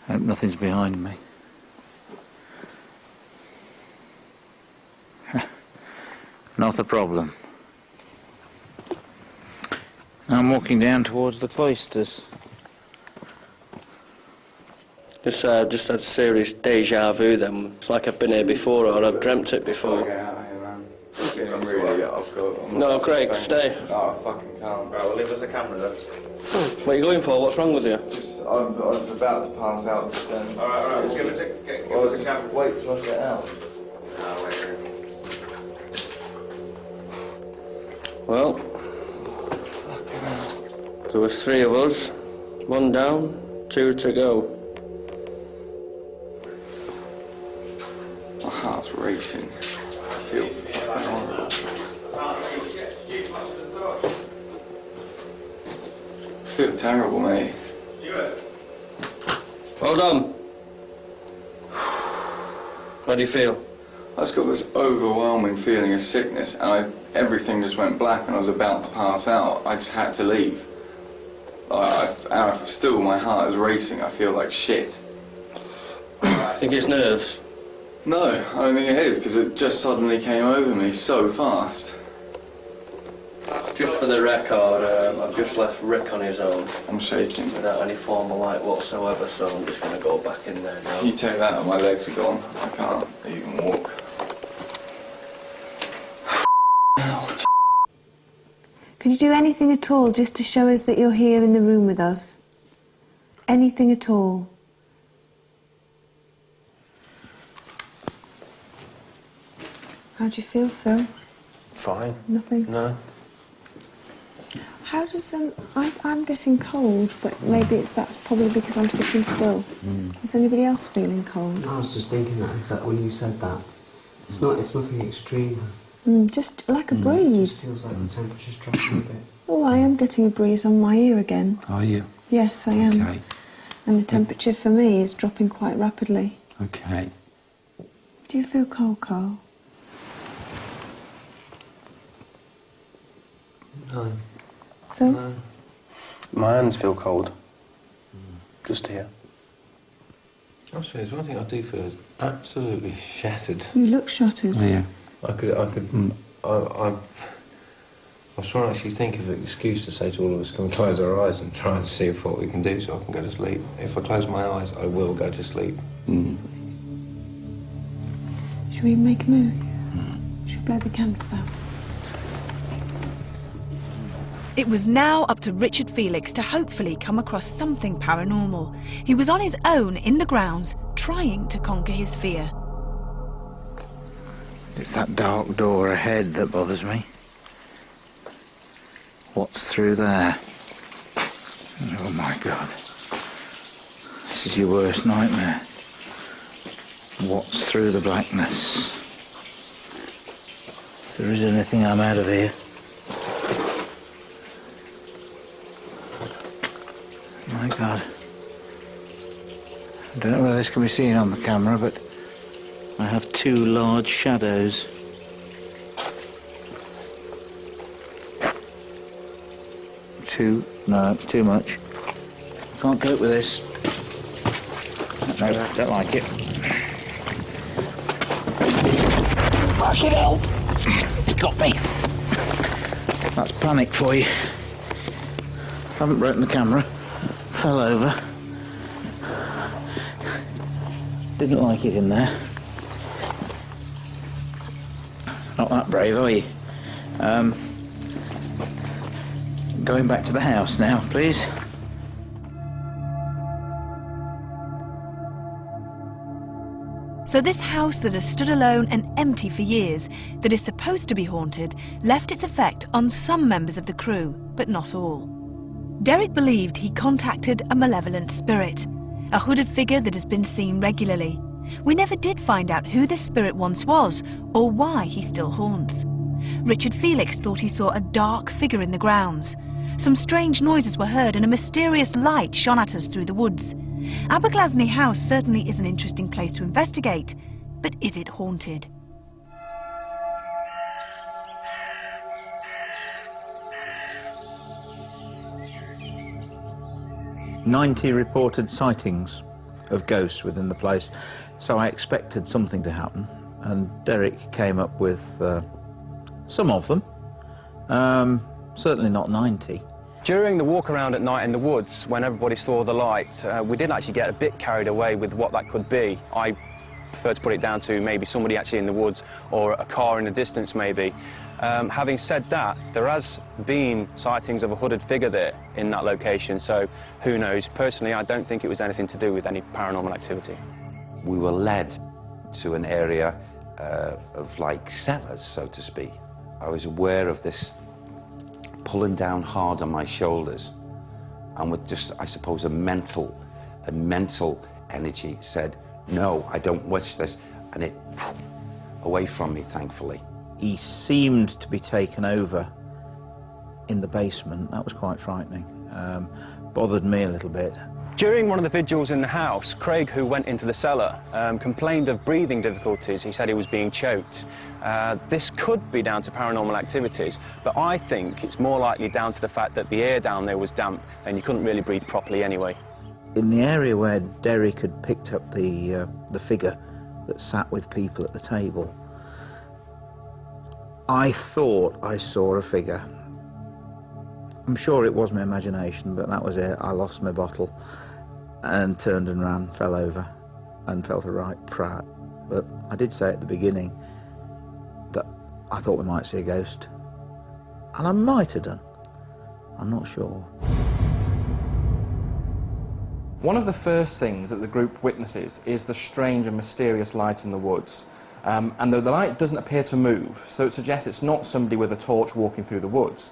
Hope nothing's behind me. Not a problem. Now I'm walking down towards the cloisters. Just had serious deja vu then. It's like I've been here before or I've dreamt it before. Get out of here, man. I'm really, I've got... No, Craig, stay. No, I fucking can't. Right, well, leave us the camera then. What are you going for? What's wrong with you? Just, I was about to pass out just then. Alright, well, give us a camera. Wait till I get out. Well, there was 3 of us. 1 down, 2 to go. My heart's racing. I feel fucking horrible. I feel terrible, mate. Well done. How do you feel? I just got this overwhelming feeling of sickness, and everything just went black, and I was about to pass out. I just had to leave. Still, my heart is racing. I feel like shit. Think it's nerves? No, I don't think it is, because it just suddenly came over me so fast. Just for the record, I've just left Rick on his own. I'm shaking. Without any formal light whatsoever, so I'm just going to go back in there now. You take that and my legs are gone. I can't even walk. Could you do anything at all just to show us that you're here in the room with us? Anything at all? How do you feel, Phil? Fine. Nothing? No. How does, I'm getting cold, but maybe that's probably because I'm sitting still. Is anybody else feeling cold? I was just thinking that exactly when you said that. It's nothing extreme. Just like a breeze. It just feels like the temperature's dropping a bit. Oh, I am getting a breeze on my ear again. Are you? Yes, I am. Okay. And the temperature for me is dropping quite rapidly. Okay. Do you feel cold, Carl? No. Phil? No. My hands feel cold. Just here. Actually, there's one thing I do feel is absolutely shattered. You look shattered. Yeah. I was trying to actually think of an excuse to say to all of us, can we close our eyes and try and see what we can do so I can go to sleep. If I close my eyes, I will go to sleep. Should we make a move? Should we blow the candles out? It was now up to Richard Felix to hopefully come across something paranormal. He was on his own in the grounds, trying to conquer his fear. It's that dark door ahead that bothers me. What's through there? Oh my God. This is your worst nightmare. What's through the blackness? If there is anything, I'm out of here. My God. I don't know whether this can be seen on the camera, but I have 2 large shadows. No, it's too much. Can't cope with this. No, don't like it. Fucking hell! It's got me. That's panic for you. Haven't broken the camera. Fell over. Didn't like it in there. Not that brave, are you? Going back to the house now, please. So this house that has stood alone and empty for years, that is supposed to be haunted, left its effect on some members of the crew, but not all. Derek believed he contacted a malevolent spirit, a hooded figure that has been seen regularly. We never did find out who this spirit once was, or why he still haunts. Richard Felix thought he saw a dark figure in the grounds. Some strange noises were heard and a mysterious light shone at us through the woods. Aberglasney House certainly is an interesting place to investigate, but is it haunted? 90 reported sightings. of ghosts within the place, so I expected something to happen, and Derek came up with some of them, certainly not 90. During the walk around at night in the woods, when everybody saw the light, we did actually get a bit carried away with what that could be. I prefer to put it down to maybe somebody actually in the woods or a car in the distance maybe. Having said that, there has been sightings of a hooded figure there in that location, so who knows. Personally, I don't think it was anything to do with any paranormal activity. We were led to an area of like cellars, so to speak. I was aware of this pulling down hard on my shoulders, and with just, I suppose, a mental energy said, no, I don't wish this, and it away from me, thankfully. He seemed to be taken over in the basement. That was quite frightening. Bothered me a little bit. During one of the vigils in the house, Craig, who went into the cellar, complained of breathing difficulties. He said he was being choked. This could be down to paranormal activities, but I think it's more likely down to the fact that the air down there was damp and you couldn't really breathe properly anyway. In the area where Derek had picked up the figure that sat with people at the table, I thought I saw a figure. I'm sure it was my imagination, but that was it. I lost my bottle and turned and ran, fell over, and felt a right prat. But I did say at the beginning that I thought we might see a ghost. And I might have done. I'm not sure. One of the first things that the group witnesses is the strange and mysterious light in the woods. And the light doesn't appear to move, so it suggests it's not somebody with a torch walking through the woods.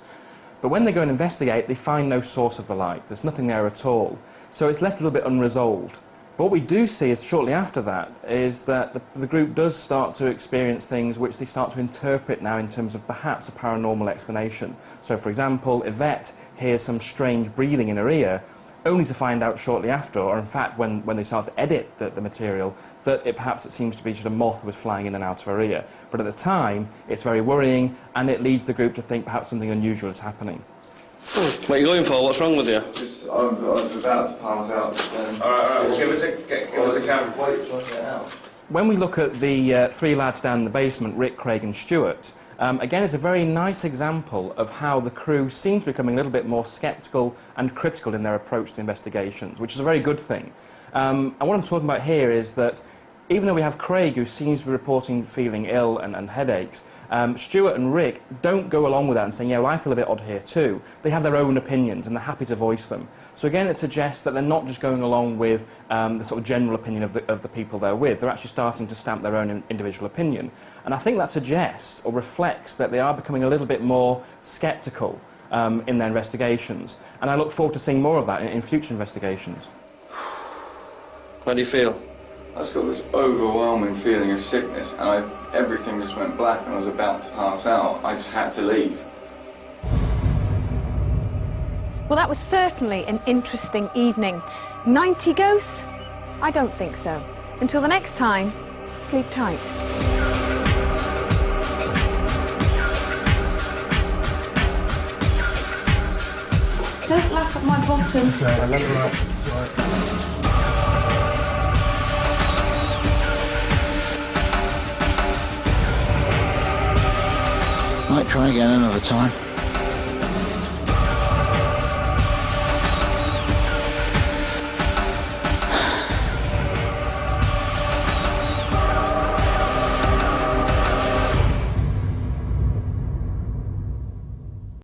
But when they go and investigate, they find no source of the light. There's nothing there at all. So it's left a little bit unresolved. But what we do see is shortly after that is that the group does start to experience things which they start to interpret now in terms of perhaps a paranormal explanation. So, for example, Yvette hears some strange breathing in her ear, only to find out shortly after, or in fact when they start to edit the material, that perhaps it seems to be just a moth was flying in and out of her ear. But at the time, it's very worrying, and it leads the group to think perhaps something unusual is happening. What are you going for? What's wrong with you? Just, I was about to pass out. All right, well, give us a camera. Wait for us to get out. When we look at the three lads down in the basement, Rick, Craig and Stuart, again, it's a very nice example of how the crew seems to be becoming a little bit more sceptical and critical in their approach to investigations, which is a very good thing. And what I'm talking about here is that even though we have Craig, who seems to be reporting feeling ill and headaches, Stuart and Rick don't go along with that and saying, yeah, well, I feel a bit odd here too. They have their own opinions and they're happy to voice them. So again, it suggests that they're not just going along with the sort of general opinion of the people they're with. They're actually starting to stamp their own individual opinion. And I think that suggests or reflects that they are becoming a little bit more sceptical in their investigations. And I look forward to seeing more of that in future investigations. How do you feel? I just got this overwhelming feeling of sickness, and everything just went black, and I was about to pass out. I just had to leave. Well, that was certainly an interesting evening. 90 ghosts? I don't think so. Until the next time, sleep tight. Don't laugh at my bottom. Might try again another time.